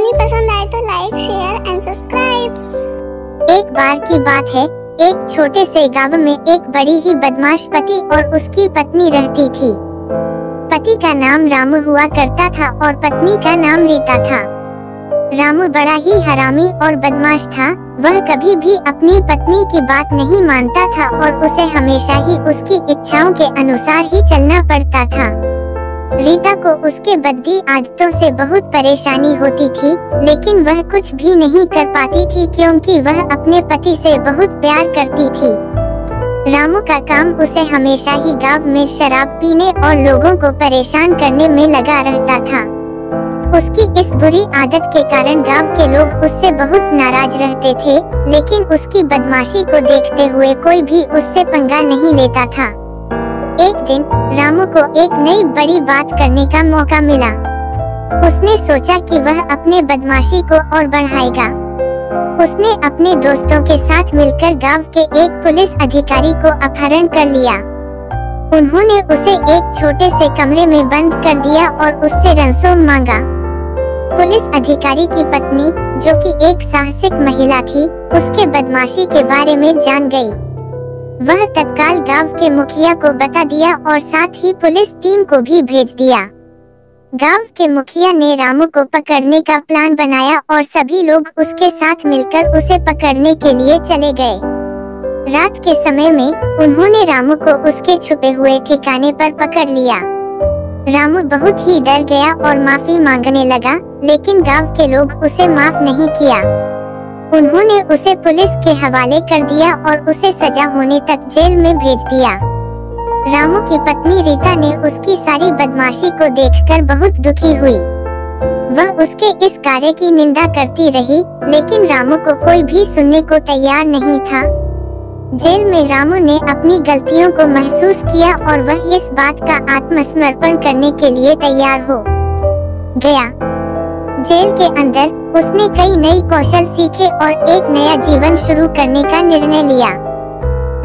कहानी पसंद आए तो लाइक, शेयर एंड सब्सक्राइब। एक बार की बात है, एक छोटे से गांव में एक बड़ी ही बदमाश पति और उसकी पत्नी रहती थी। पति का नाम रामू हुआ करता था और पत्नी का नाम रीता था। रामू बड़ा ही हरामी और बदमाश था। वह कभी भी अपनी पत्नी की बात नहीं मानता था और उसे हमेशा ही उसकी इच्छाओं के अनुसार ही चलना पड़ता था। रीता को उसके बद्दी आदतों से बहुत परेशानी होती थी, लेकिन वह कुछ भी नहीं कर पाती थी क्योंकि वह अपने पति से बहुत प्यार करती थी। रामू का काम उसे हमेशा ही गांव में शराब पीने और लोगों को परेशान करने में लगा रहता था। उसकी इस बुरी आदत के कारण गांव के लोग उससे बहुत नाराज रहते थे, लेकिन उसकी बदमाशी को देखते हुए कोई भी उससे पंगा नहीं लेता था। एक दिन रामू को एक नई बड़ी बात करने का मौका मिला। उसने सोचा कि वह अपने बदमाशी को और बढ़ाएगा। उसने अपने दोस्तों के साथ मिलकर गांव के एक पुलिस अधिकारी को अपहरण कर लिया। उन्होंने उसे एक छोटे से कमरे में बंद कर दिया और उससे रंसों मांगा। पुलिस अधिकारी की पत्नी, जो कि एक साहसिक महिला थी, उसके बदमाशी के बारे में जान गई। वह तत्काल गांव के मुखिया को बता दिया और साथ ही पुलिस टीम को भी भेज दिया। गांव के मुखिया ने रामू को पकड़ने का प्लान बनाया और सभी लोग उसके साथ मिलकर उसे पकड़ने के लिए चले गए। रात के समय में उन्होंने रामू को उसके छुपे हुए ठिकाने पर पकड़ लिया। रामू बहुत ही डर गया और माफी मांगने लगा, लेकिन गांव के लोग उसे माफ नहीं किया। उन्होंने उसे पुलिस के हवाले कर दिया और उसे सजा होने तक जेल में भेज दिया। रामू की पत्नी रीता ने उसकी सारी बदमाशी को देखकर बहुत दुखी हुई। वह उसके इस कार्य की निंदा करती रही, लेकिन रामू को कोई भी सुनने को तैयार नहीं था। जेल में रामू ने अपनी गलतियों को महसूस किया और वह इस बात का आत्मसमर्पण करने के लिए तैयार हो गया। जेल के अंदर उसने कई नई कौशल सीखे और एक नया जीवन शुरू करने का निर्णय लिया।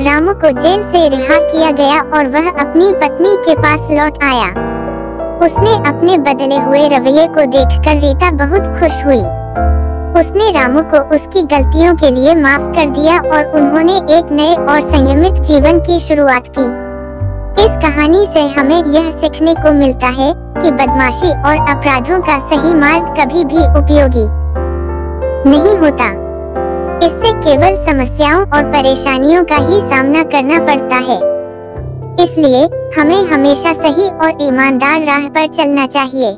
रामू को जेल से रिहा किया गया और वह अपनी पत्नी के पास लौट आया। उसने अपने बदले हुए रवैये को देखकर रीता बहुत खुश हुई। उसने रामू को उसकी गलतियों के लिए माफ कर दिया और उन्होंने एक नए और संयमित जीवन की शुरुआत की। इस कहानी से हमें यह सीखने को मिलता है कि बदमाशी और अपराधों का सही मार्ग कभी भी उपयोगी नहीं होता। इससे केवल समस्याओं और परेशानियों का ही सामना करना पड़ता है। इसलिए हमें हमेशा सही और ईमानदार राह पर चलना चाहिए।